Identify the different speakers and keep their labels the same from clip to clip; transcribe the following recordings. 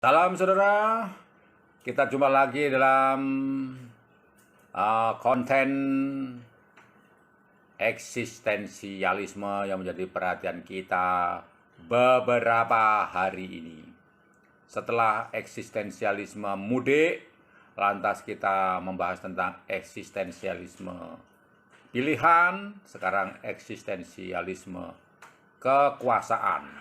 Speaker 1: Salam saudara, kita jumpa lagi dalam konten eksistensialisme yang menjadi perhatian kita beberapa hari ini. Setelah eksistensialisme mudik, lantas kita membahas tentang eksistensialisme pilihan, sekarang eksistensialisme kekuasaan,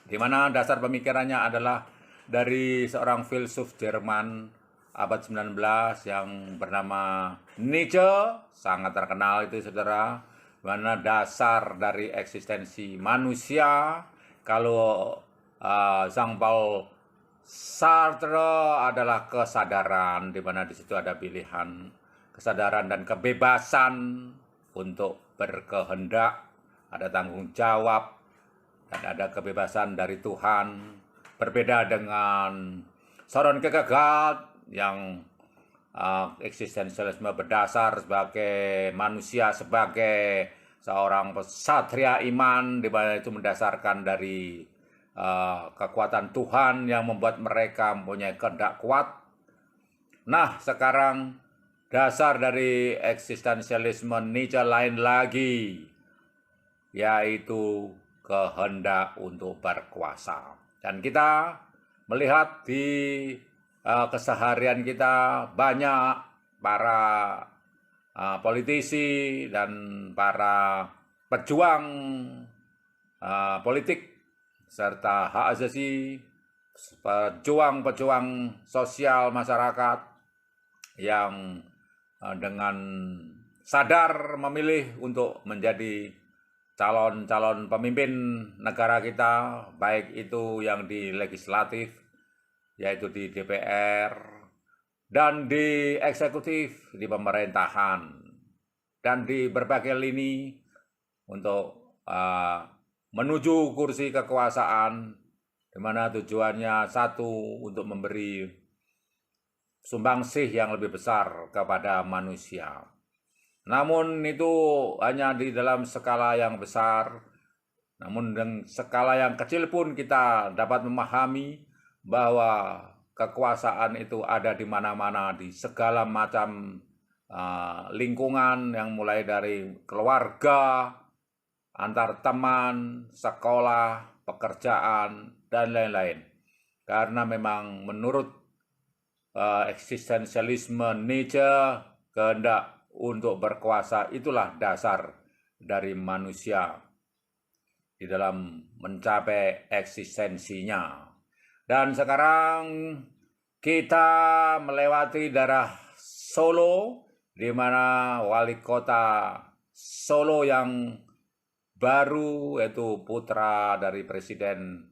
Speaker 1: di mana dasar pemikirannya adalah dari seorang filsuf Jerman abad 19 yang bernama Nietzsche, sangat terkenal itu saudara, mana dasar dari eksistensi manusia. Kalau Jean-Paul Sartre adalah kesadaran, di mana di situ ada pilihan, kesadaran dan kebebasan untuk berkehendak, ada tanggung jawab, dan ada kebebasan dari Tuhan. Berbeda dengan Soren Kierkegaard yang eksistensialisme berdasar sebagai manusia, sebagai seorang kesatria iman, di mana itu mendasarkan dari kekuatan Tuhan yang membuat mereka mempunyai kehendak kuat. Nah, sekarang dasar dari eksistensialisme Nietzsche lain lagi, yaitu kehendak untuk berkuasa. Dan kita melihat di keseharian kita banyak para politisi dan para pejuang politik serta hak asasi, pejuang-pejuang sosial masyarakat yang dengan sadar memilih untuk menjadi calon-calon pemimpin negara kita, baik itu yang di legislatif, yaitu di DPR, dan di eksekutif, di pemerintahan, dan di berbagai lini untuk menuju kursi kekuasaan, di mana tujuannya satu, untuk memberi sumbangsih yang lebih besar kepada manusia. Namun itu hanya di dalam skala yang besar. Namun dengan skala yang kecil pun kita dapat memahami bahwa kekuasaan itu ada di mana-mana, di segala macam lingkungan, yang mulai dari keluarga, antar teman, sekolah, pekerjaan, dan lain-lain. Karena memang menurut eksistensialisme Nietzsche, kehendak untuk berkuasa itulah dasar dari manusia di dalam mencapai eksistensinya. Dan sekarang kita melewati daerah Solo, di mana wali kota Solo yang baru, yaitu putra dari Presiden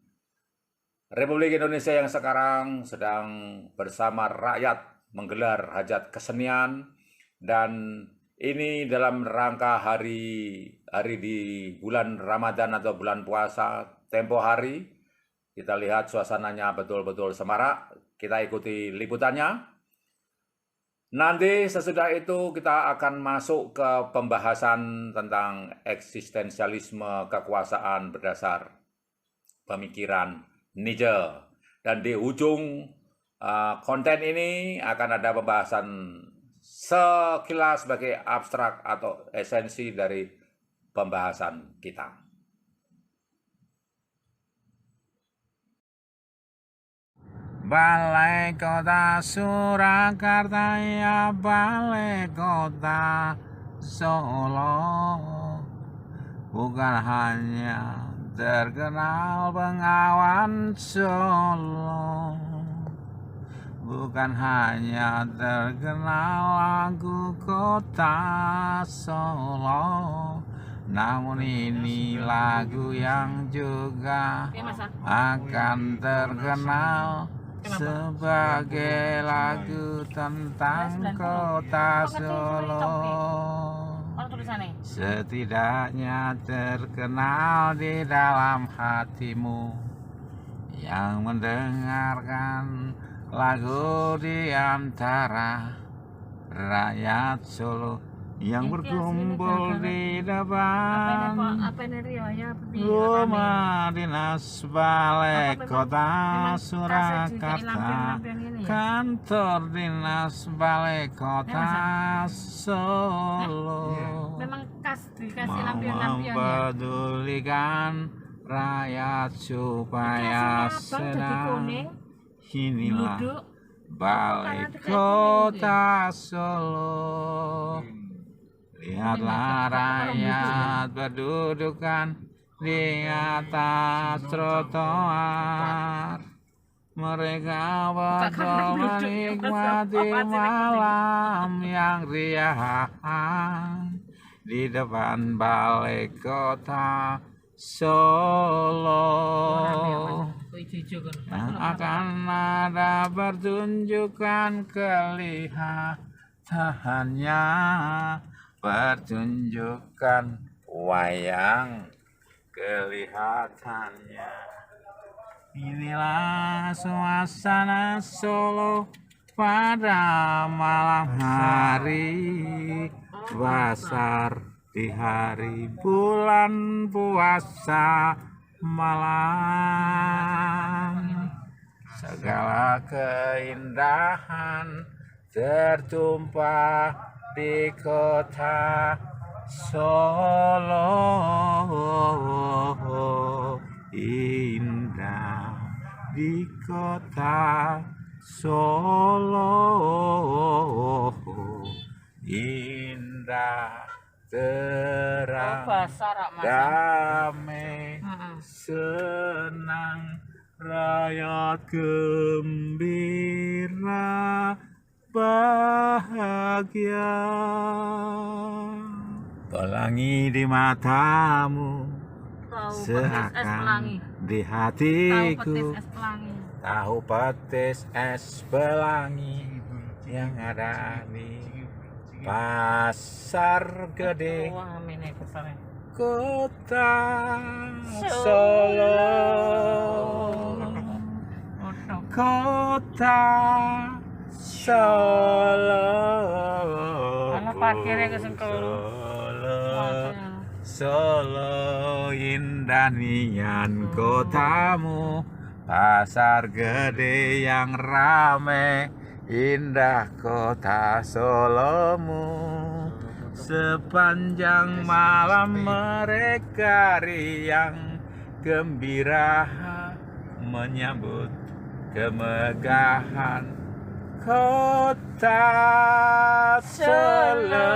Speaker 1: Republik Indonesia yang sekarang sedang bersama rakyat menggelar hajat kesenian. Dan ini dalam rangka hari di bulan Ramadan atau bulan puasa, tempo hari. Kita lihat suasananya betul-betul semarak. Kita ikuti liputannya. Nanti sesudah itu kita akan masuk ke pembahasan tentang eksistensialisme kekuasaan berdasar pemikiran Nietzsche. Dan di ujung konten ini akan ada pembahasan sekilas sebagai abstrak atau esensi dari pembahasan kita.
Speaker 2: Balai Kota Surakarta, ya Balai Kota Solo, bukan hanya terkenal Bengawan Solo, bukan hanya terkenal lagu Kota Solo, namun ini lagu yang juga akan terkenal sebagai lagu tentang Kota Solo. Setidaknya terkenal di dalam hatimu yang mendengarkan lagu di antara rakyat Solo yang berkumpul di depan
Speaker 3: Apa ini Rio ya?
Speaker 2: rumah dinas balai kota Surakarta,
Speaker 3: Ini ya?
Speaker 2: kantor dinas balai kota Solo,
Speaker 3: Memang dikasih
Speaker 2: mau
Speaker 3: lampion-lampion ya?
Speaker 2: mempedulikan rakyat supaya
Speaker 3: Dikasih abang jadi
Speaker 2: senang.
Speaker 3: kuning,
Speaker 2: Inilah
Speaker 3: duduk.
Speaker 2: balai
Speaker 3: Karena dikasih
Speaker 2: kota Solo. Lihatlah rakyat berdudukan di atas trotoar. Mereka betul menikmati malam yang riang di depan balai kota Solo. Yang akan ada pertunjukan kelihatannya, pertunjukan wayang kelihatannya. Inilah suasana Solo pada malam hari basar di hari bulan puasa malam. Segala keindahan tertumpah di kota Solo, indah di kota Solo, indah, terang, damai, senang, rakyat gembira, bahagia. Pelangi di matamu seakan di hatiku, tahu petis es pelangi yang ada di pasar gede kota Solo, kota Solo, Solo, indah nian kotamu, pasar gede yang rame, indah kota Solomu. Sepanjang malam mereka riang gembira menyambut kemegahan kota Solo.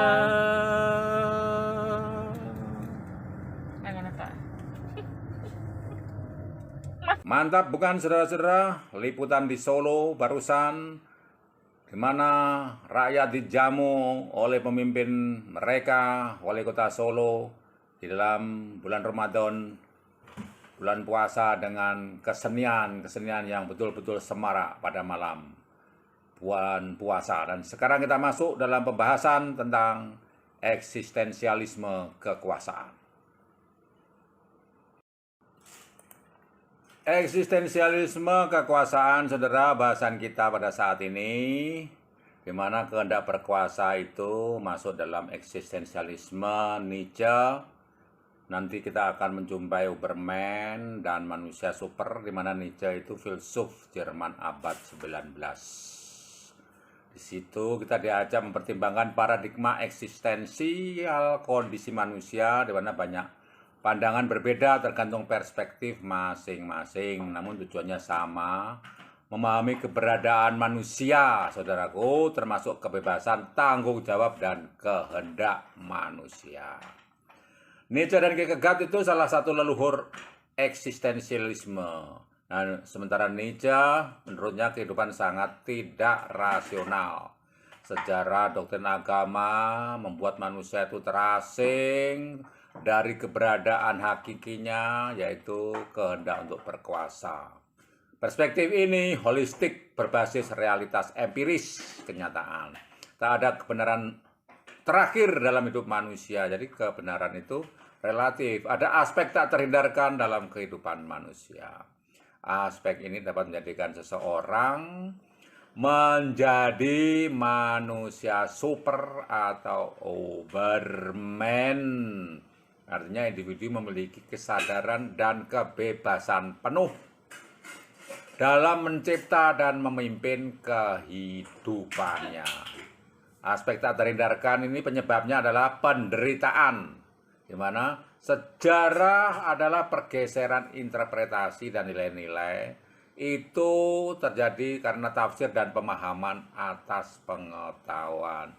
Speaker 1: Mantap bukan saudara-saudara, liputan di Solo barusan, di mana rakyat dijamu oleh pemimpin mereka, wali kota Solo, di dalam bulan Ramadan, bulan puasa, dengan kesenian yang betul-betul semarak pada malam bulan puasa. Dan sekarang kita masuk dalam pembahasan tentang eksistensialisme kekuasaan. Eksistensialisme kekuasaan, saudara, bahasan kita pada saat ini, di mana kehendak berkuasa itu masuk dalam eksistensialisme Nietzsche. Nanti kita akan menjumpai Uberman dan manusia super, di mana Nietzsche itu filsuf Jerman abad 19. Di situ kita diajak mempertimbangkan paradigma eksistensial kondisi manusia, di mana banyak pandangan berbeda tergantung perspektif masing-masing, namun tujuannya sama, memahami keberadaan manusia, saudaraku, termasuk kebebasan, tanggung jawab, dan kehendak manusia. Nietzsche dan Kierkegaard itu salah satu leluhur eksistensialisme. Nah, sementara Nietzsche, menurutnya kehidupan sangat tidak rasional. Sejarah doktrin agama membuat manusia itu terasing dari keberadaan hakikinya, yaitu kehendak untuk berkuasa. Perspektif ini holistik, berbasis realitas empiris kenyataan. Tak ada kebenaran terakhir dalam hidup manusia, jadi kebenaran itu relatif. Ada aspek tak terhindarkan dalam kehidupan manusia. Aspek ini dapat menjadikan seseorang menjadi manusia super atau Overman. Artinya individu memiliki kesadaran dan kebebasan penuh dalam mencipta dan memimpin kehidupannya. Aspek tak terhindarkan ini penyebabnya adalah penderitaan, di mana sejarah adalah pergeseran interpretasi dan nilai-nilai. Itu terjadi karena tafsir dan pemahaman atas pengetahuan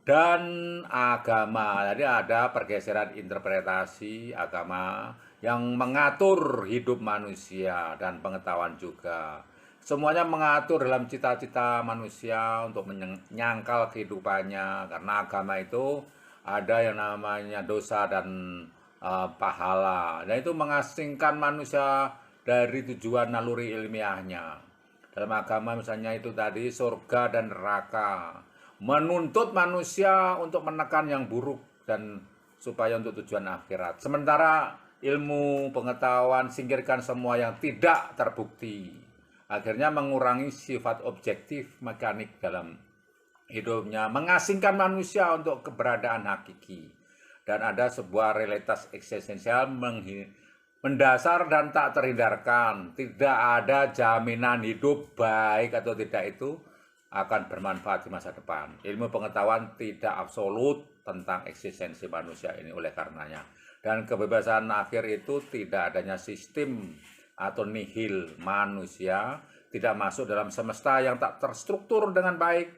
Speaker 1: dan agama. Jadi ada pergeseran interpretasi agama yang mengatur hidup manusia dan pengetahuan juga. Semuanya mengatur dalam cita-cita manusia untuk menyangkal kehidupannya, karena agama itu ada yang namanya dosa dan pahala. Dan itu mengasingkan manusia dari tujuan naluri ilmiahnya. Dalam agama misalnya itu tadi surga dan neraka. Menuntut manusia untuk menekan yang buruk dan supaya untuk tujuan akhirat. Sementara ilmu pengetahuan singkirkan semua yang tidak terbukti. Akhirnya mengurangi sifat objektif mekanik dalam hidupnya, mengasingkan manusia untuk keberadaan hakiki. Dan ada sebuah realitas eksistensial mendasar dan tak terhindarkan. Tidak ada jaminan hidup baik atau tidak itu akan bermanfaat di masa depan. Ilmu pengetahuan tidak absolut tentang eksistensi manusia ini oleh karenanya. Dan kebebasan akhir itu tidak adanya sistem atau nihil. Manusia tidak masuk dalam semesta yang tak terstruktur dengan baik,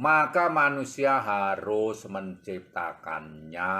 Speaker 1: maka manusia harus menciptakannya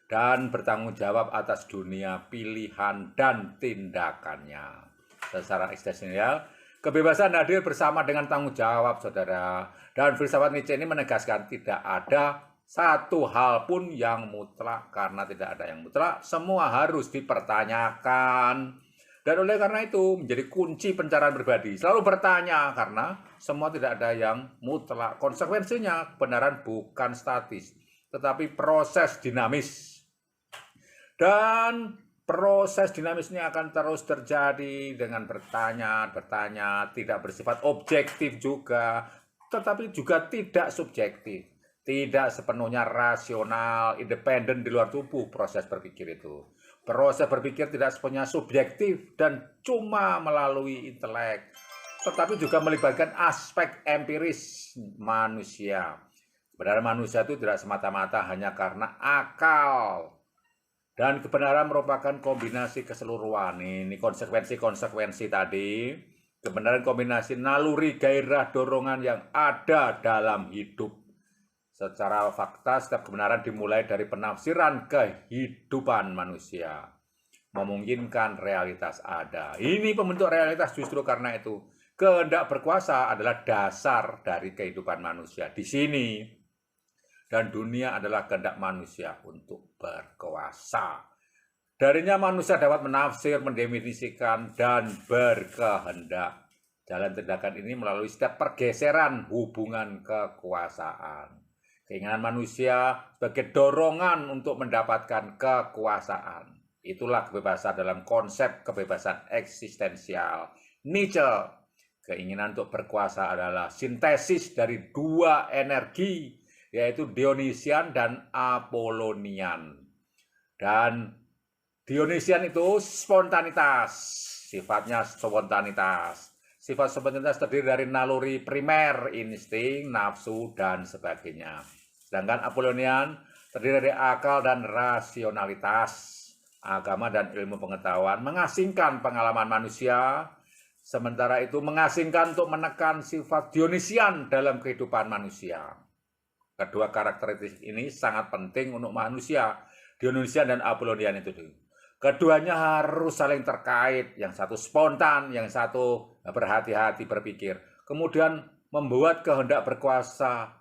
Speaker 1: dan bertanggung jawab atas dunia pilihan dan tindakannya. Secara eksistensial, kebebasan hadir bersama dengan tanggung jawab, saudara. Dan filsafat Nietzsche ini menegaskan tidak ada satu hal pun yang mutlak, karena tidak ada yang mutlak, semua harus dipertanyakan. Dan oleh karena itu menjadi kunci pencarian pribadi. Selalu bertanya, karena semua tidak ada yang mutlak. Konsekuensinya kebenaran bukan statis, tetapi proses dinamis. Dan proses dinamis ini akan terus terjadi dengan bertanya, tidak bersifat objektif juga, tetapi juga tidak subjektif. Tidak sepenuhnya rasional, independen di luar tubuh proses berpikir itu. Proses berpikir tidak sepenuhnya subjektif dan cuma melalui intelek, tetapi juga melibatkan aspek empiris manusia. Kebenaran manusia itu tidak semata-mata hanya karena akal. Dan kebenaran merupakan kombinasi keseluruhan. Ini konsekuensi-konsekuensi tadi. Kebenaran kombinasi naluri, gairah, dorongan yang ada dalam hidup. Secara fakta, setiap kebenaran dimulai dari penafsiran kehidupan manusia. Memungkinkan realitas ada. Ini pembentuk realitas justru karena itu. Kehendak berkuasa adalah dasar dari kehidupan manusia. Di sini, dan dunia adalah kehendak manusia untuk berkuasa. Darinya manusia dapat menafsir, mendefinisikan, dan berkehendak. Jalan tindakan ini melalui setiap pergeseran hubungan kekuasaan. Keinginan manusia sebagai dorongan untuk mendapatkan kekuasaan. Itulah kebebasan dalam konsep kebebasan eksistensial Nietzsche. Keinginan untuk berkuasa adalah sintesis dari dua energi, yaitu Dionysian dan Apollonian. Dan Dionysian itu spontanitas, sifatnya spontanitas. Sifat spontanitas terdiri dari naluri primer, insting, nafsu, dan sebagainya. Sedangkan Apollonian terdiri dari akal dan rasionalitas. Agama dan ilmu pengetahuan mengasingkan pengalaman manusia, sementara itu mengasingkan untuk menekan sifat Dionysian dalam kehidupan manusia. Kedua karakteristik ini sangat penting untuk manusia, Dionysian dan Apollonian itu. Keduanya harus saling terkait, yang satu spontan, yang satu berhati-hati berpikir. Kemudian membuat kehendak berkuasa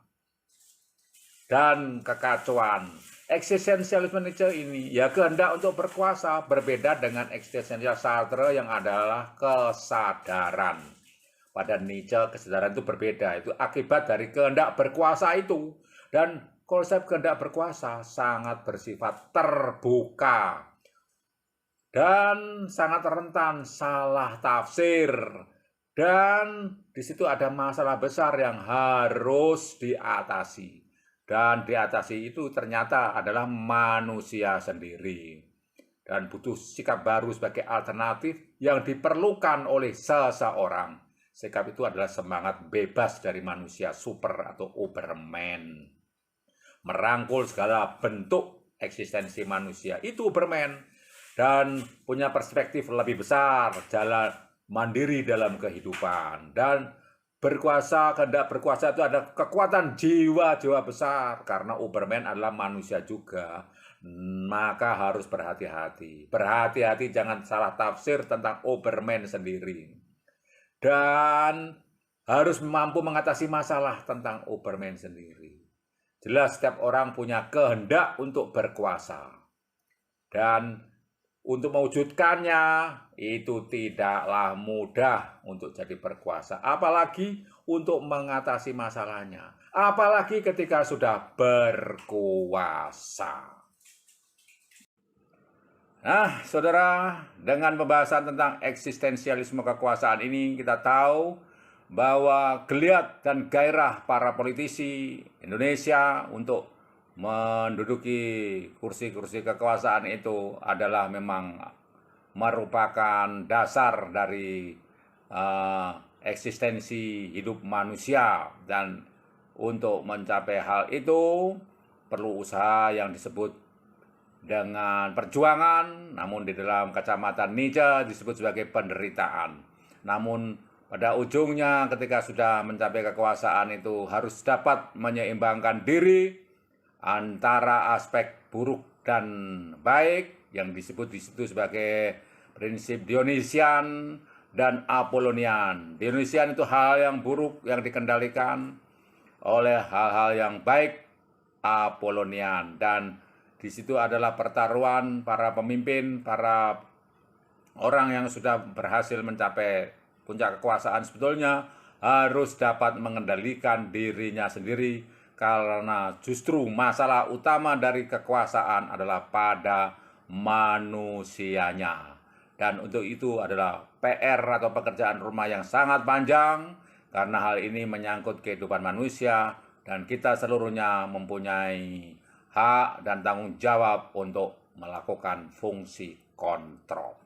Speaker 1: dan kekacauan. Eksistensialisme Nietzsche ini, ya kehendak untuk berkuasa, berbeda dengan eksistensial Sartre yang adalah kesadaran. Pada Nietzsche, kesadaran itu berbeda, itu akibat dari kehendak berkuasa itu. Dan konsep kehendak berkuasa sangat bersifat terbuka dan sangat rentan salah tafsir. Dan di situ ada masalah besar yang harus diatasi. Dan diatasi itu ternyata adalah manusia sendiri. Dan butuh sikap baru sebagai alternatif yang diperlukan oleh seseorang. Sikap itu adalah semangat bebas dari manusia super atau Uberman. Merangkul segala bentuk eksistensi manusia. Itu Uberman. Dan punya perspektif lebih besar, jalan mandiri dalam kehidupan, dan berkuasa, kehendak berkuasa itu ada kekuatan jiwa-jiwa besar, karena Uberman adalah manusia juga, maka harus berhati-hati. Berhati-hati jangan salah tafsir tentang Uberman sendiri. Dan harus mampu mengatasi masalah tentang Uberman sendiri. Jelas setiap orang punya kehendak untuk berkuasa. Dan untuk mewujudkannya itu tidaklah mudah untuk jadi berkuasa, apalagi untuk mengatasi masalahnya, apalagi ketika sudah berkuasa. Nah, saudara, dengan pembahasan tentang eksistensialisme kekuasaan ini, kita tahu bahwa geliat dan gairah para politisi Indonesia untuk menduduki kursi-kursi kekuasaan itu adalah memang merupakan dasar dari eksistensi hidup manusia, dan untuk mencapai hal itu perlu usaha yang disebut dengan perjuangan, namun di dalam kacamata Nietzsche disebut sebagai penderitaan. Namun pada ujungnya ketika sudah mencapai kekuasaan itu harus dapat menyeimbangkan diri antara aspek buruk dan baik yang disebut di situ sebagai prinsip Dionysian dan Apollonian. Dionysian itu hal yang buruk yang dikendalikan oleh hal-hal yang baik, Apollonian. Dan di situ adalah pertaruhan para pemimpin, para orang yang sudah berhasil mencapai puncak kekuasaan sebetulnya harus dapat mengendalikan dirinya sendiri, karena justru masalah utama dari kekuasaan adalah pada manusianya. Dan untuk itu adalah PR atau pekerjaan rumah yang sangat panjang, karena hal ini menyangkut kehidupan manusia, dan kita seluruhnya mempunyai hak dan tanggung jawab untuk melakukan fungsi kontrol.